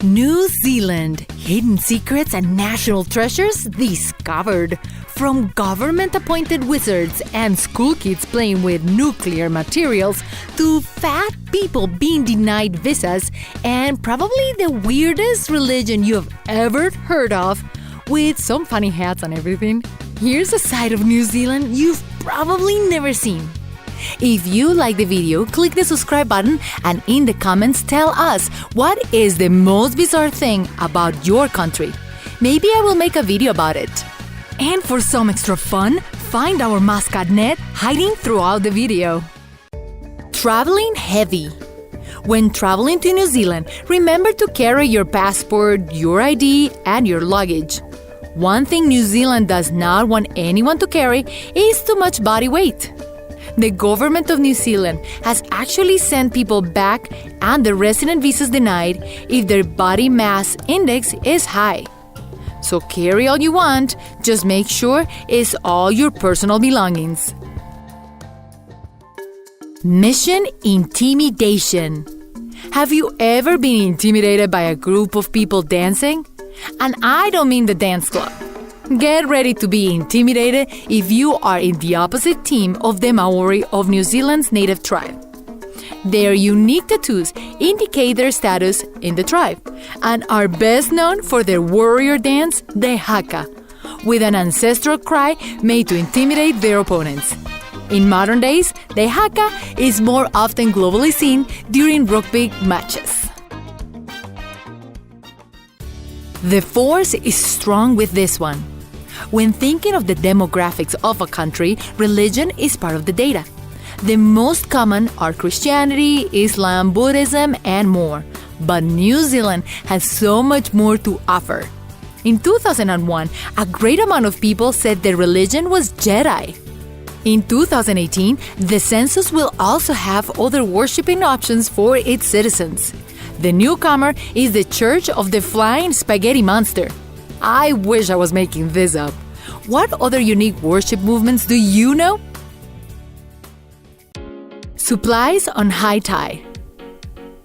New Zealand, hidden secrets and national treasures discovered. From government-appointed wizards and school kids playing with nuclear materials to fat people being denied visas and probably the weirdest religion you've ever heard of, with some funny hats and everything. Here's a side of New Zealand you've probably never seen. If you like the video, click the subscribe button and in the comments tell us what is the most bizarre thing about your country. Maybe I will make a video about it. And for some extra fun, find our mascot Ned hiding throughout the video. Traveling heavy. When traveling to New Zealand, remember to carry your passport, your ID, and your luggage. One thing New Zealand does not want anyone to carry is too much body weight. The government of New Zealand has actually sent people back and their resident visas denied if their body mass index is high. So carry all you want, just make sure it's all your personal belongings. Mission Intimidation. Have you ever been intimidated by a group of people dancing? And I don't mean the dance club. Get ready to be intimidated if you are in the opposite team of the Maori of New Zealand's native tribe. Their unique tattoos indicate their status in the tribe and are best known for their warrior dance, the haka, with an ancestral cry made to intimidate their opponents. In modern days, the haka is more often globally seen during rugby matches. The force is strong with this one. When thinking of the demographics of a country, religion is part of the data. The most common are Christianity, Islam, Buddhism, and more. But New Zealand has so much more to offer. In 2001, a great amount of people said their religion was JEDI. In 2018, the census will also have other worshiping options for its citizens. The newcomer is the Church of the Flying Spaghetti Monster. I wish I was making this up. What other unique worship movements do you know? Supplies on high tide.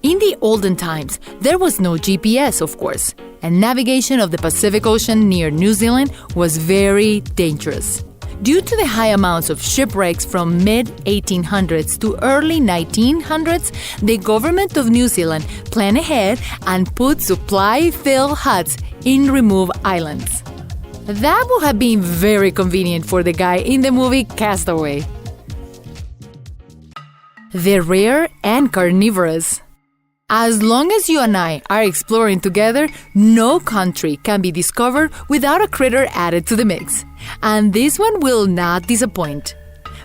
In the olden times, there was no GPS, of course, and navigation of the Pacific Ocean near New Zealand was very dangerous. Due to the high amounts of shipwrecks from mid-1800s to early 1900s, the government of New Zealand planned ahead and put supply-filled huts in remote islands. That would have been very convenient for the guy in the movie Castaway. The Rare and Carnivours. As long as you and I are exploring together, no country can be discovered without a critter added to the mix. And this one will not disappoint.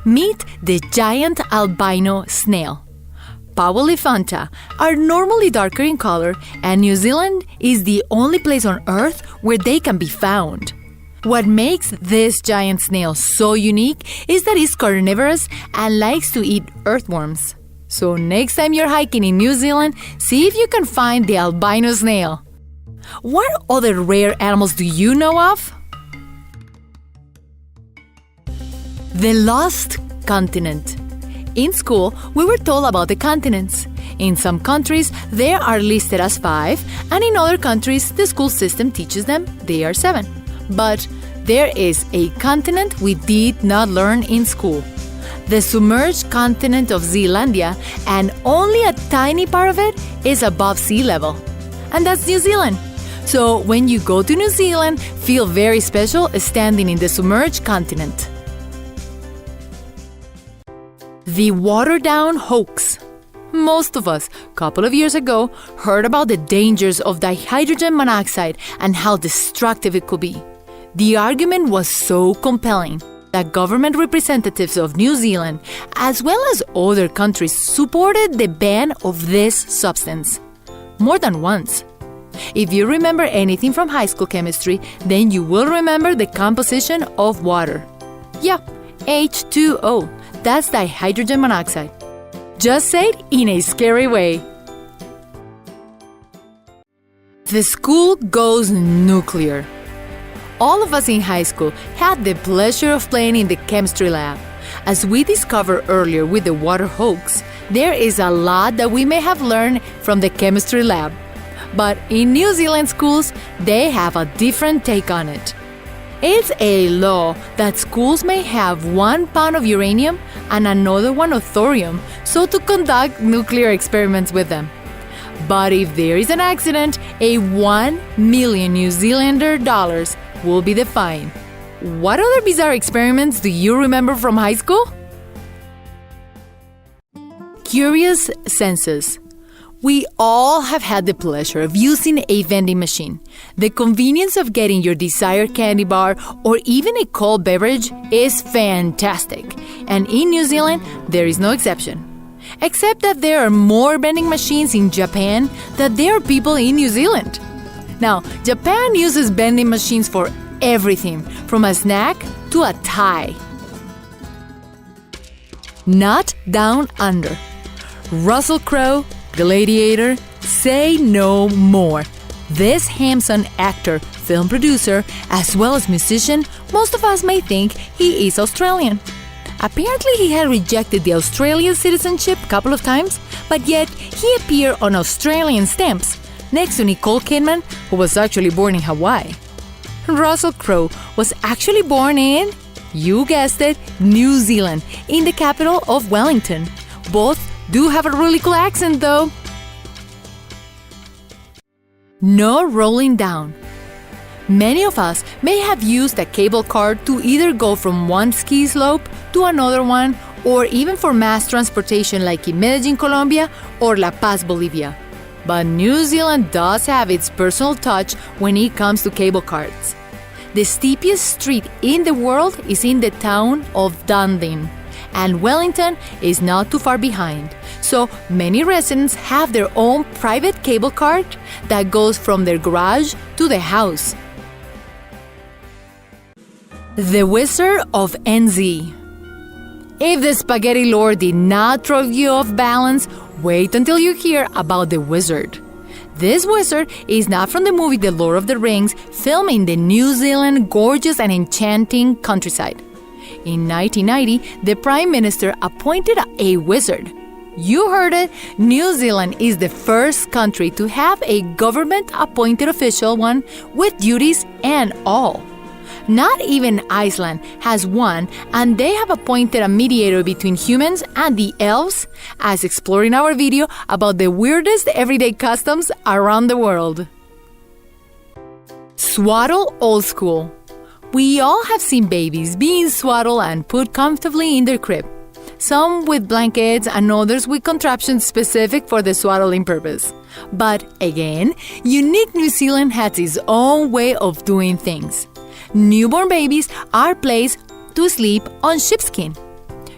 Meet the giant albino snail. Powelliphanta are normally darker in color, and New Zealand is the only place on Earth where they can be found. What makes this giant snail so unique is that it's carnivorous and likes to eat earthworms. So next time you're hiking in New Zealand, see if you can find the albino snail. What other rare animals do you know of? The lost continent. In school, we were told about the continents. In some countries, they are listed as 5, and in other countries, the school system teaches them they are 7. But there is a continent we did not learn in school. The submerged continent of Zealandia, and only a tiny part of it is above sea level. And that's New Zealand. So when you go to New Zealand, feel very special standing in the submerged continent. The watered-down hoax. Most of us, a couple of years ago, heard about the dangers of dihydrogen monoxide and how destructive it could be. The argument was so compelling that government representatives of New Zealand, as well as other countries, supported the ban of this substance. More than once. If you remember anything from high school chemistry, then you will remember the composition of water. Yeah, H2O. That's dihydrogen monoxide. Just say it in a scary way. The school goes nuclear. All of us in high school had the pleasure of playing in the chemistry lab. As we discovered earlier with the water hoax, there is a lot that we may have learned from the chemistry lab. But in New Zealand schools, they have a different take on it. It's a law that schools may have 1 pound of uranium and another one of thorium, so to conduct nuclear experiments with them. But if there is an accident, a 1 million New Zealander dollars will be the fine. What other bizarre experiments do you remember from high school? Curious census. We all have had the pleasure of using a vending machine. The convenience of getting your desired candy bar or even a cold beverage is fantastic. And in New Zealand, there is no exception. Except that there are more vending machines in Japan than there are people in New Zealand. Now, Japan uses vending machines for everything, from a snack to a tie. Not down under. Russell Crowe, Gladiator, say no more. This handsome actor, film producer, as well as musician, most of us may think he is Australian. Apparently, he had rejected the Australian citizenship a couple of times, but yet he appeared on Australian stamps next to Nicole Kidman, who was actually born in Hawaii. Russell Crowe was actually born in, you guessed it, New Zealand, in the capital of Wellington. Both do have a really cool accent, though. No rolling down. Many of us may have used a cable car to either go from one ski slope to another one, or even for mass transportation like in Medellin, Colombia, or La Paz, Bolivia. But New Zealand does have its personal touch when it comes to cable cars. The steepest street in the world is in the town of Dunedin, and Wellington is not too far behind. So many residents have their own private cable car that goes from their garage to the house. The Wizard of NZ. If the spaghetti lord did not throw you off balance, wait until you hear about the wizard. This wizard is not from the movie The Lord of the Rings, filmed in the New Zealand gorgeous and enchanting countryside. In 1990, the Prime Minister appointed a wizard. You heard it, New Zealand is the first country to have a government-appointed official one with duties and all. Not even Iceland has one, and they have appointed a mediator between humans and the elves, as explored in our video about the weirdest everyday customs around the world. Swaddle All School. We all have seen babies being swaddled and put comfortably in their crib. Some with blankets and others with contraptions specific for the swaddling purpose. But again, unique New Zealand has its own way of doing things. Newborn babies are placed to sleep on sheepskin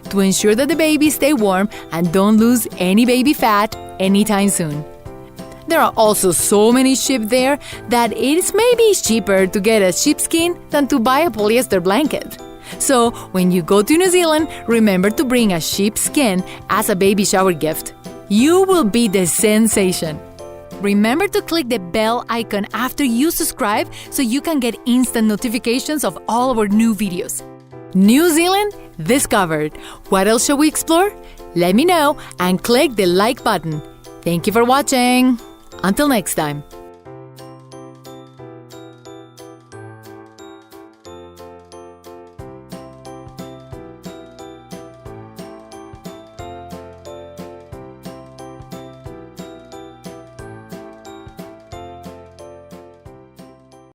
to ensure that the babies stay warm and don't lose any baby fat anytime soon. There are also so many sheep there that it is maybe cheaper to get a sheepskin than to buy a polyester blanket. So when you go to New Zealand, remember to bring a sheepskin as a baby shower gift. You will be the sensation. Remember to click the bell icon after you subscribe so you can get instant notifications of all of our new videos. New Zealand discovered. What else shall we explore? Let me know and click the like button. Thank you for watching. Until next time.